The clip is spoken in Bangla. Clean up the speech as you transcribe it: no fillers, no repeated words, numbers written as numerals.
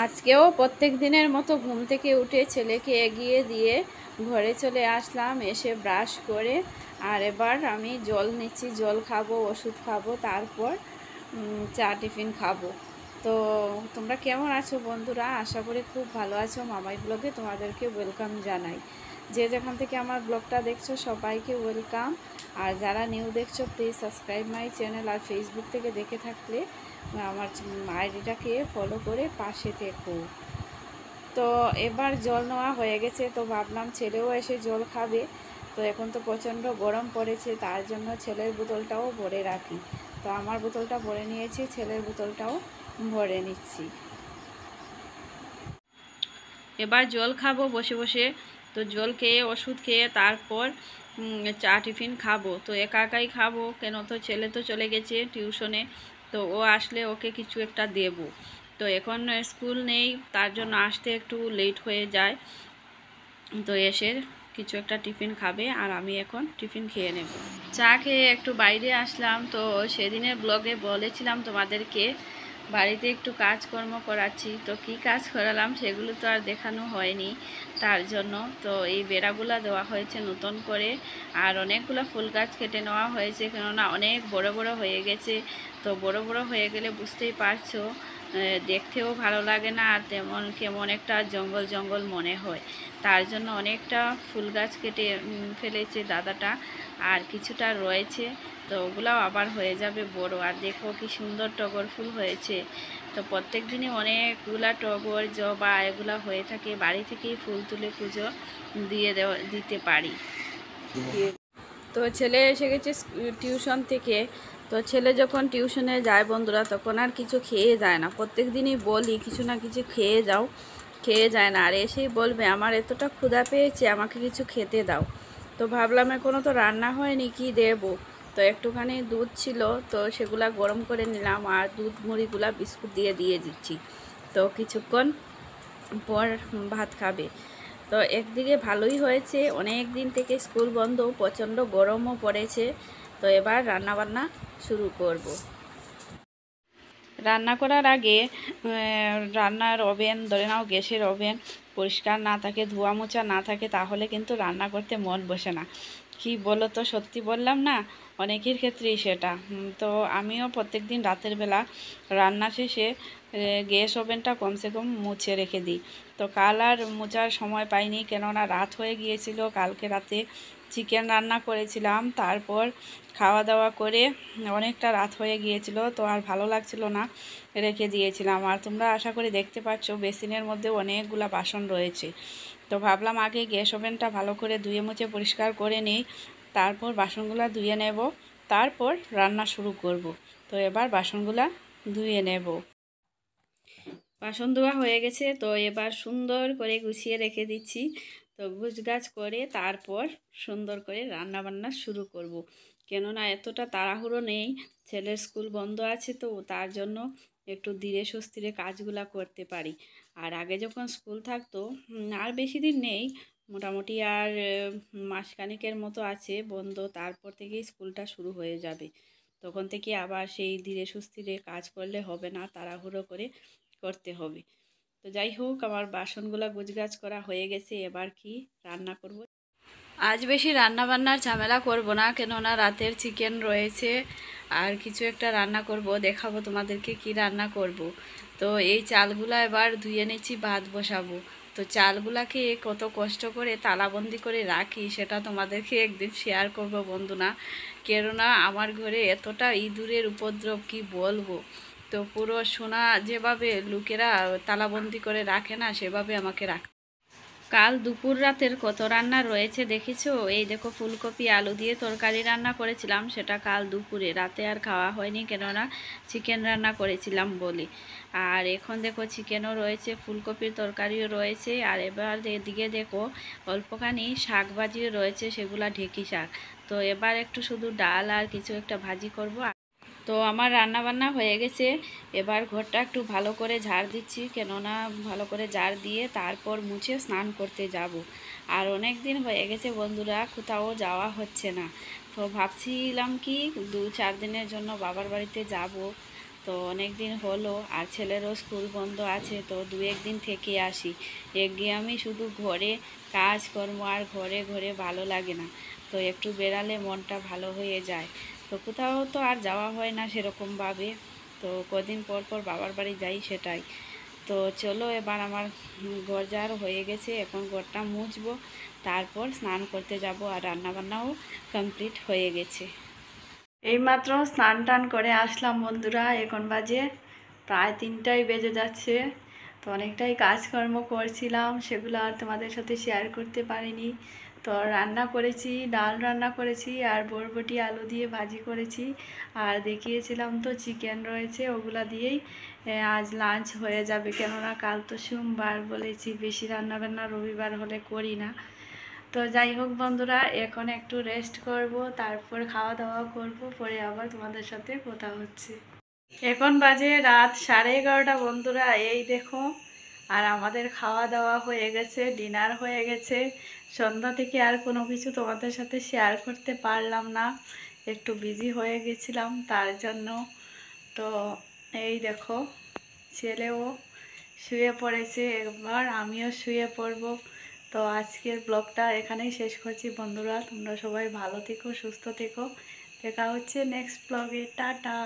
আজকেও প্রত্যেক দিনের মতো ঘুম থেকে উঠে ছেলেকে এগিয়ে দিয়ে ঘরে চলে আসলাম, এসে ব্রাশ করে আর এবার আমি জল নিচ্ছি, জল খাবো, ওষুধ খাবো, তারপর চা টিফিন খাবো। তো তোমরা কেমন আছো বন্ধুরা? আশা করি খুব ভালো আছো। মামাই ব্লগে তোমাদেরকে ওয়েলকাম জানাই। যে যেখান থেকে আমার ব্লগটা দেখছো সবাইকে ওয়েলকাম। আর যারা নিউ দেখছো প্লিজ সাবস্ক্রাইব মাই চ্যানেল। আর ফেসবুক থেকে দেখে থাকলে আমার আইডিটাকে ফলো করে পাশে থেকো। তো এবার জল নেওয়া হয়ে গেছে, তো ভাবলাম ছেলেও এসে জল খাবে। তো এখন তো প্রচণ্ড গরম পড়েছে, তার জন্য ছেলের বোতলটাও ভরে রাখি। তো আমার বোতলটা ভরে নিয়েছি, ছেলের বোতলটাও ভরে নিচ্ছি। এবার জল খাবো বসে বসে। তো জল খেয়ে ওষুধ খেয়ে তারপর চা টিফিন খাবো। তো একা একাই খাবো, কেন তো ছেলে তো চলে গেছে টিউশনে। তো ও আসলে ওকে কিছু একটা দেবো। তো এখন স্কুল নেই, তার জন্য আসতে একটু লেট হয়ে যায়। তো এসে কিছু একটা টিফিন খাবে আর আমি এখন টিফিন খেয়ে নেব। চা খেয়ে একটু বাইরে আসলাম। তো সেদিনের ব্লগে বলেছিলাম তোমাদেরকে বাড়িতে একটু কাজকর্ম করাচ্ছি। তো কি কাজ করালাম সেগুলো তো আর দেখানো হয়নি, তার জন্য তো এই বেড়াগুলো দেওয়া হয়েছে নতুন করে। আর অনেকগুলো ফুল গাছ কেটে নেওয়া হয়েছে, কেননা অনেক বড় বড় হয়ে গেছে। তো বড় বড় হয়ে গেলে বুঝতেই পারছো দেখতেও ভালো লাগে না, আর তেমন কেমন একটা জঙ্গল জঙ্গল মনে হয়। তার জন্য অনেকটা ফুল গাছ কেটে ফেলেছে দাদাটা, আর কিছুটা রয়েছে। তো ওগুলাও আবার হয়ে যাবে বড়। আর দেখো কি সুন্দর টগর ফুল হয়েছে। তো প্রত্যেক দিনই অনেকগুলা টগর জবা এগুলা হয়ে থাকে, বাড়ি থেকেই ফুল তুলে পুজো দিতে পারি। তো ছেলে এসে গেছে টিউশন থেকে। তো ছেলে যখন টিউশনে যায় বন্ধুরা, তখন আর কিছু খেয়ে যায় না। প্রত্যেক দিনই বলি কিছু না কিছু খেয়ে যাও, খেয়ে যায় না। আর এসেই বলবে আমার এতটা ক্ষুধা পেয়েছে, আমাকে কিছু খেতে দাও। তো ভাবলাম এখনও তো রান্না হয়নি, কি দেবো। তো একটুখানি দুধ ছিল, তো সেগুলা গরম করে নিলাম আর দুধ মুড়িগুলা বিস্কুট দিয়ে দিচ্ছি। তো কিছুক্ষণ পর ভাত খাবে। তো একদিকে ভালোই হয়েছে, অনেক দিন থেকে স্কুল বন্ধ, প্রচণ্ড গরমও পড়েছে। তো এবার রান্নাবান্না শুরু করব। রান্না করার আগে রান্নার ওভেন ধরে নাও, গ্যাসের ওভেন পরিষ্কার না থাকে, ধোয়া মোছা না থাকে, তাহলে কিন্তু রান্না করতে মন বসে না। কি বলো তো, সত্যি বললাম না, অনেকের ক্ষেত্রেই সেটা। তো আমিও প্রত্যেক দিন রাতের বেলা রান্না শেষে গ্যাস ওভেনটা কমসে কম মুছে রেখে দিই। তো কাল আর মোছার সময় পাইনি, কেননা রাত হয়ে গিয়েছিল। কালকে রাতে চিকেন রান্না করেছিলাম, তারপর খাওয়া দাওয়া করে অনেকটা রাত হয়ে গিয়েছিল, তো আর ভালো লাগছিল না, রেখে দিয়েছিলাম। আর তোমরা আশা করি দেখতে পাচ্ছ বেসিনের মধ্যে অনেকগুলা বাসন রয়েছে। তো ভাবলাম আগে গ্যাস ওভেনটা ভালো করে ধুয়ে মুছে পরিষ্কার করে নিই, তারপর বাসনগুলো ধুয়ে নেব, তারপর রান্না শুরু করব। তো এবার বাসনগুলা ধুয়ে নেব। বাসন ধোয়া হয়ে গেছে, তো এবার সুন্দর করে গুছিয়ে রেখে দিচ্ছি। তো গুছগাছ করে তারপর সুন্দর করে রান্না বান্না শুরু করব। কেননা এতটা তাড়াহুড়ো নেই, ছেলের স্কুল বন্ধ আছে, তো তার জন্য একটু ধীরে সুস্থিরে কাজগুলা করতে পারি। আর আগে যখন স্কুল থাকতো, আর বেশি দিন নেই, মোটামুটি আর মাসখানেকের মতো আছে বন্ধ, তারপর থেকেই স্কুলটা শুরু হয়ে যাবে। তখন থেকে আবার সেই ধীরে সুস্থিরে কাজ করলে হবে না, তাড়াহুড়ো করে করতে হবে। তো যাই হোক, আমার বাসনগুলো গুছগাছ করা হয়ে গেছে। এবার কি রান্না করব। আজ বেশি রান্না বান্নার ঝামেলা করব না, কেননা রাতের চিকেন রয়েছে। আর কিছু একটা রান্না করব, দেখাবো তোমাদেরকে কি রান্না করব। তো এই চালগুলা এবার ধুয়ে নিচ্ছি, ভাত বসাবো। তো চালগুলাকে কত কষ্ট করে তালাবন্দি করে রাখি সেটা তোমাদেরকে একদিন শেয়ার করব বন্ধুরা। কেননা আমার ঘরে এতটা ইঁদুরের উপদ্রব কি বলবো। তো পুরো সোনা যেভাবে লোকেরা তালাবন্দি করে রাখে না, সেভাবে আমাকে রাখ। কাল দুপুর রাতের কত রান্না রয়েছে দেখেছো? এই দেখো, ফুলকপি আলু দিয়ে তরকারি রান্না করেছিলাম, সেটা কাল দুপুরে, রাতে আর খাওয়া হয়নি, কেননা চিকেন রান্না করেছিলাম বলে। আর এখন দেখো চিকেনও রয়েছে, ফুলকপির তরকারিও রয়েছে, আর এবার এদিকে দেখো অল্পখানি শাক ভাজিও রয়েছে, সেগুলা ঢেঁকি শাক। তো এবার একটু শুধু ডাল আর কিছু একটা ভাজি করব। তো আমার রান্না বান্না হয়ে গেছে। এবার ঘরটা একটু ভালো করে ঝাড় দিচ্ছি, কেননা ভালো করে ঝাড় দিয়ে তারপর মুছে স্নান করতে যাব। আর অনেক দিন হয়ে গেছে বন্ধুরা, কোথাও যাওয়া হচ্ছে না। তো ভাবছিলাম কি 2-4 দিনের জন্য বাবার বাড়িতে যাব। তো অনেক দিন হলো, আর ছেলেরও স্কুল বন্ধ আছে, তো 1 দিন থেকে আসি। একঘেয়েমি শুধু ঘরে কাজকর্ম আর ঘরে ঘরে ভালো লাগে না, তো একটু বেরালে মনটা ভালো হয়ে যায়। তো কোথাও তো আর যাওয়া হয় না সেরকমভাবে, তো কদিন পর পর বাবার বাড়ি যাই সেটাই। তো চলো এবার আমার ঘর ঝাড় হয়ে গেছে, এখন ঘরটা মুছবো, তারপর স্নান করতে যাব, আর রান্নাবান্নাও কমপ্লিট হয়ে গেছে। এইমাত্র স্নান টান করে আসলাম বন্ধুরা, এখন বাজে প্রায় 3টাই বেজে যাচ্ছে। তো অনেকটাই কাজকর্ম করছিলাম, সেগুলো আর তোমাদের সাথে শেয়ার করতে পারিনি। তো রান্না করেছি, ডাল রান্না করেছি, আর বরবটি আলু দিয়ে ভাজি করেছি, আর দেখিয়েছিলাম তো চিকেন রয়েছে, ওগুলা দিয়েই আজ লাঞ্চ হয়ে যাবে। কেননা কাল তো সোমবার, বলেছি বেশি রান্না বান্না রবিবার হলে করি না। তো যাই হোক বন্ধুরা, এখন একটু রেস্ট করব, তারপর খাওয়া দাওয়া করব, পরে আবার তোমাদের সাথে কথা হচ্ছে। এখন বাজে রাত 11:30 বন্ধুরা, এই দেখো। আর আমাদের খাওয়া দাওয়া হয়ে গেছে, ডিনার হয়ে গেছে। সন্ধ্যা থেকে আর কোনো কিছু তোমাদের সাথে শেয়ার করতে পারলাম না, একটু বিজি হয়ে গেছিলাম তার জন্য। তো এই দেখো, ছেলেও শুয়ে পড়েছে, এবার আমিও শুয়ে পড়ব। তো আজকের ব্লগটা এখানেই শেষ করছি বন্ধুরা, তোমরা সবাই ভালো থেকো, সুস্থ থেকো। দেখা হচ্ছে নেক্সট ব্লগে, টাটা।